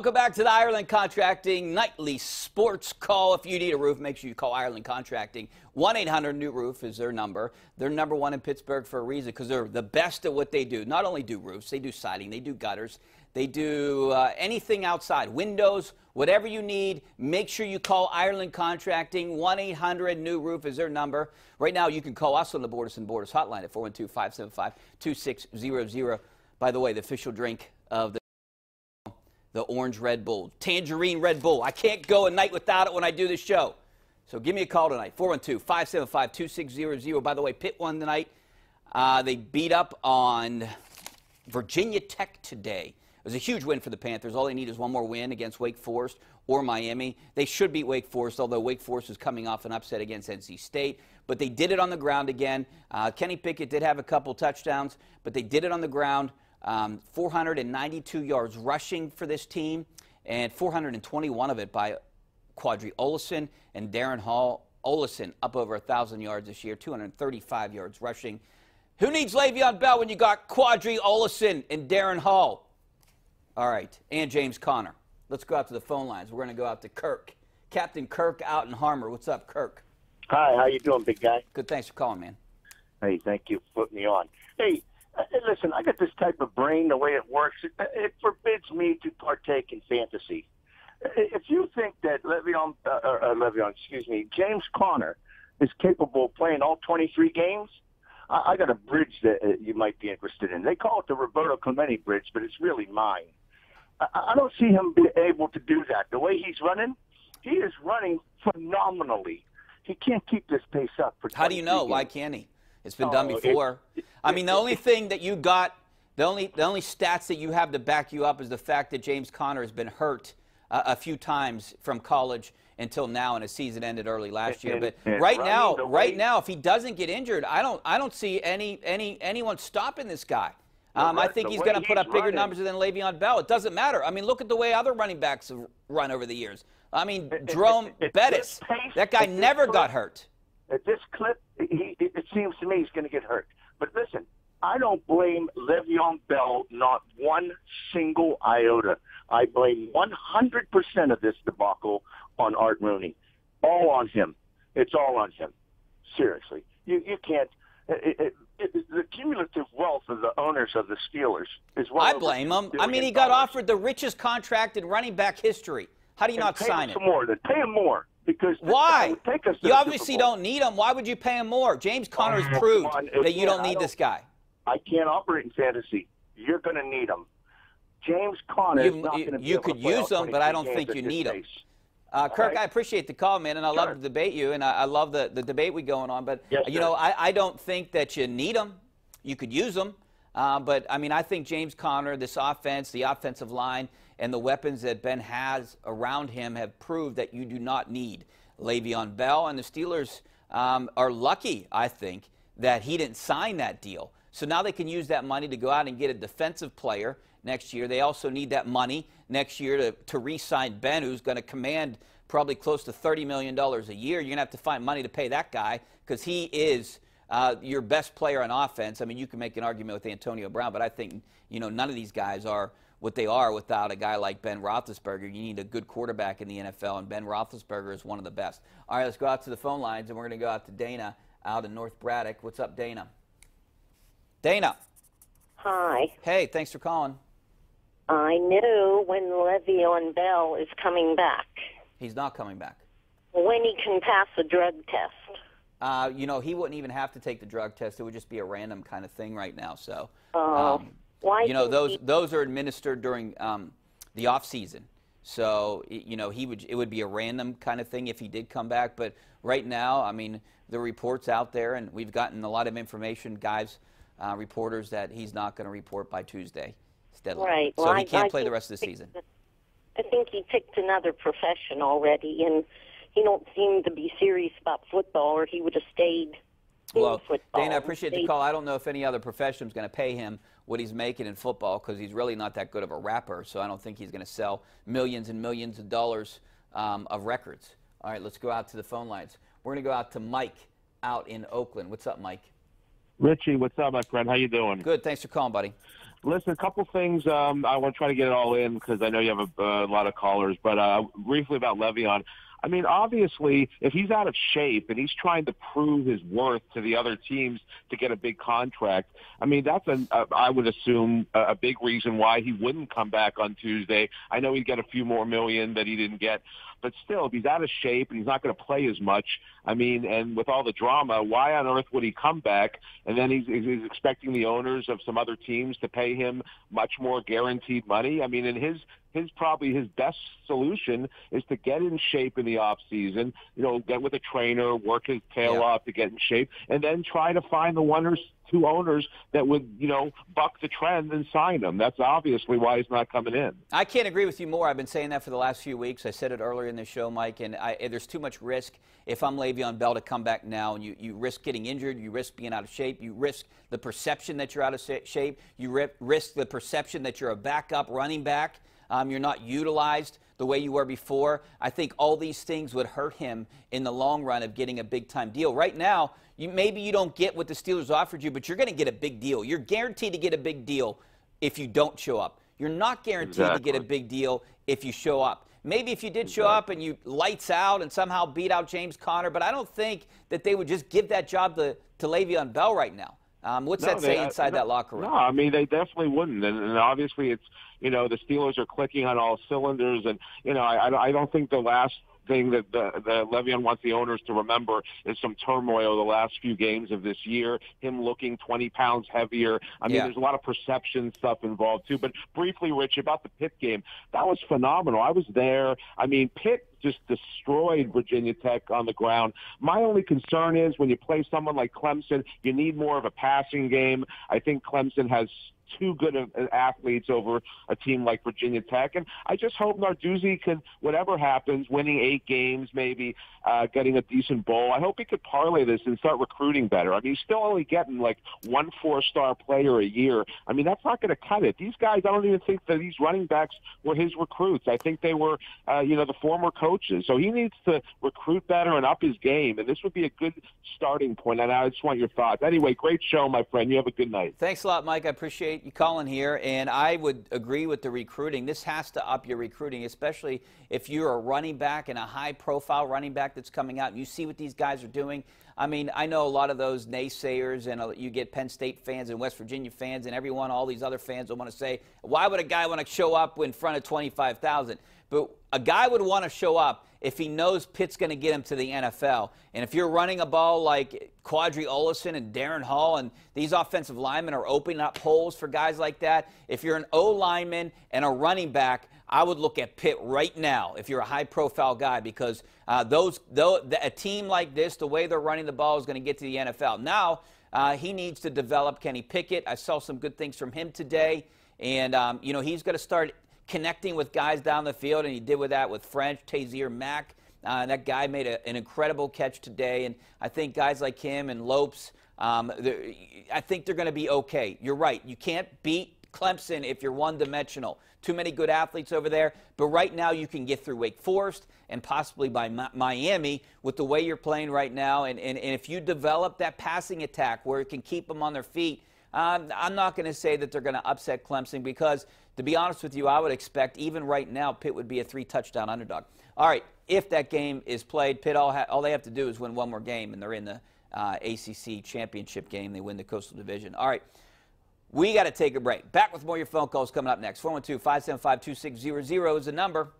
Welcome back to the Ireland Contracting Nightly Sports Call. If you need a roof, make sure you call Ireland Contracting. 1-800-NEW-ROOF is their number. They're number one in Pittsburgh for a reason because they're the best at what they do. Not only do roofs, they do siding, they do gutters, they do anything outside, windows, whatever you need. Make sure you call Ireland Contracting. 1-800-NEW-ROOF is their number. Right now, you can call us on the Borders and Borders hotline at 412-575-2600. By the way, the official drink of the orange Red Bull, tangerine Red Bull. I can't go a night without it when I do this show. So give me a call tonight, 412-575-2600. By the way, Pitt won tonight. They beat up on Virginia Tech today. It was a huge win for the Panthers. All they need is one more win against Wake Forest or Miami. They should beat Wake Forest, although Wake Forest is coming off an upset against NC State. But they did it on the ground again. Kenny Pickett did have a couple touchdowns, but they did it on the ground. 492 yards rushing for this team, and 421 of it by Quadri Olison and Darren Hall. Olison up over 1,000 yards this year, 235 yards rushing. Who needs Le'Veon Bell when you got Quadri Olison and Darren Hall? All right, and James Conner. Let's go out to the phone lines. We're going to go out to Kirk. Captain Kirk out in Harmer. What's up, Kirk? Hi, how you doing, big guy? Good, thanks for calling, man. Hey, thank you for putting me on. Hey, listen, I got this type of brain, the way it works, it forbids me to partake in fantasy. If you think that James Conner is capable of playing all 23 games, I got a bridge that you might be interested in. They call it the Roberto Clemente bridge, but it's really mine. I don't see him be able to do that. The way he is running phenomenally. He can't keep this pace up for 23 How do you know? games. Why can't he? It's been done before. I mean, the only thing that you got, the only stats that you have to back you up is the fact that James Conner has been hurt a few times from college until now, and his season ended early last year. But right now, if he doesn't get injured, I don't see anyone stopping this guy. I think he's going to put up bigger numbers than Le'Veon Bell. It doesn't matter. I mean, look at the way other running backs have run over the years. I mean, Jerome Bettis, that guy never got hurt. At this clip, it seems to me he's going to get hurt. But listen, I don't blame Le'Veon Bell, not one single iota. I blame 100% of this debacle on Art Rooney. All on him. It's all on him. Seriously. You can't. The cumulative wealth of the owners of the Steelers is well I blame him. I mean, he got offered the richest contract in running back history. How do you not sign it? Pay him more. Because why? You obviously don't need him. Why would you pay him more? James Conner has proved that you don't need this guy. I can't operate in fantasy. You're going to need him. James Conner is not going to be able to play. You could use him, but I don't think you need him. Kirk, I appreciate the call, man, and I love to debate you, and I love the debate we going on. But, you know, I don't think that you need him. You could use him. But, I mean, I think James Conner, this offense, the offensive line, and the weapons that Ben has around him have proved that you do not need Le'Veon Bell. And the Steelers are lucky, I think, that he didn't sign that deal. So now they can use that money to go out and get a defensive player next year. They also need that money next year to re-sign Ben, who's going to command probably close to $30 million a year. You're going to have to find money to pay that guy because he is your best player on offense. I mean, you can make an argument with Antonio Brown, but I think, you know, none of these guys are what they are without a guy like Ben Roethlisberger. You need a good quarterback in the NFL, and Ben Roethlisberger is one of the best. All right, let's go out to the phone lines, and we're going to go out to Dana out in North Braddock. What's up, Dana? Dana. Hi. Hey, thanks for calling. I knew when Le'Veon Bell is coming back. He's not coming back. When he can pass a drug test. You know, he wouldn't even have to take the drug test. It would just be a random kind of thing right now. So, why? You know, those are administered during the off season. So, you know, it would be a random kind of thing if he did come back. But right now, I mean, the reports out there, and we've gotten a lot of information, guys, reporters, that he's not going to report by Tuesday. It's deadline. Right. So he can't play the rest of the season. I think he picked another profession already, and he don't seem to be serious about football, or he would have stayed in football. Dana, I appreciate the call. I don't know if any other profession is going to pay him what he's making in football because he's really not that good of a rapper, so I don't think he's going to sell millions and millions of dollars of records. All right, let's go out to the phone lines. We're going to go out to Mike out in Oakland. What's up, Mike? Richie, what's up, my friend? How you doing? Good. Thanks for calling, buddy. Listen, a couple things. I want to try to get it all in because I know you have a lot of callers. But briefly about Le'Veon. I mean, obviously, if he's out of shape and he's trying to prove his worth to the other teams to get a big contract, I mean, that's, I would assume, a big reason why he wouldn't come back on Tuesday. I know he'd get a few more million that he didn't get. But still, if he's out of shape and he's not going to play as much, I mean, and with all the drama, why on earth would he come back? And then he's expecting the owners of some other teams to pay him much more guaranteed money. I mean, in his probably his best solution is to get in shape in the off season, get with a trainer, work his tail off to get in shape, and then try to find the two owners that would, buck the trend and sign him. That's obviously why he's not coming in. I can't agree with you more. I've been saying that for the last few weeks. I said it earlier in the show, Mike, and there's too much risk if I'm Le'Veon Bell to come back now, and you risk getting injured, you risk being out of shape, you risk the perception that you're out of shape, you risk the perception that you're a backup running back. You're not utilized the way you were before. I think all these things would hurt him in the long run of getting a big-time deal. Right now, maybe you don't get what the Steelers offered you, but you're going to get a big deal. You're guaranteed to get a big deal if you don't show up. You're not guaranteed to get a big deal if you show up. Maybe if you did show up and you lights out and somehow beat out James Conner, but I don't think that they would just give that job to Le'Veon Bell right now. What's that say inside that locker room? No, I mean, they definitely wouldn't. And obviously it's, the Steelers are clicking on all cylinders. And, I don't think the last thing that the Le'Veon wants the owners to remember is some turmoil the last few games of this year, him looking 20 pounds heavier. I mean, there's a lot of perception stuff involved, too. But briefly, Rich, about the Pitt game, that was phenomenal. I was there. I mean, Pitt just destroyed Virginia Tech on the ground. My only concern is when you play someone like Clemson, you need more of a passing game. I think Clemson has too good of athletes over a team like Virginia Tech. And I just hope Narduzzi can, whatever happens, winning 8 games, maybe getting a decent bowl. I hope he could parlay this and start recruiting better. I mean, he's still only getting like 1 4-star player a year. I mean, that's not going to cut it. These guys, I don't even think that these running backs were his recruits. I think they were, the former coaches. So he needs to recruit better and up his game. And this would be a good starting point. And I just want your thoughts. Anyway, great show, my friend. You have a good night. Thanks a lot, Mike. I appreciate you calling here, and I would agree with the recruiting. This has to up your recruiting, especially if you're a running back and a high-profile running back that's coming out, and you see what these guys are doing. I mean, I know a lot of those naysayers, and you get Penn State fans and West Virginia fans and everyone, all these other fans will want to say, why would a guy want to show up in front of 25,000? But a guy would want to show up if he knows Pitt's going to get him to the NFL. And if you're running a ball like Quadri Olison and Darren Hall, and these offensive linemen are opening up holes for guys like that, if you're an O-lineman and a running back, I would look at Pitt right now if you're a high-profile guy, because a team like this, the way they're running the ball, is going to get to the NFL. Now, he needs to develop Kenny Pickett. I saw some good things from him today. And, he's going to start connecting with guys down the field, and he did with that with French, Tazier Mack. That guy made an incredible catch today, and I think guys like him and Lopes, I think they're going to be okay. You're right. You can't beat Clemson if you're one-dimensional. Too many good athletes over there, but right now you can get through Wake Forest and possibly by Miami with the way you're playing right now, and if you develop that passing attack where it can keep them on their feet, I'm not going to say that they're going to upset Clemson because, to be honest with you, I would expect even right now Pitt would be a 3-touchdown underdog. All right, if that game is played, Pitt, all they have to do is win one more game, and they're in the ACC championship game. They win the Coastal Division. All right, we got to take a break. Back with more of your phone calls coming up next. 412-575-2600 is the number.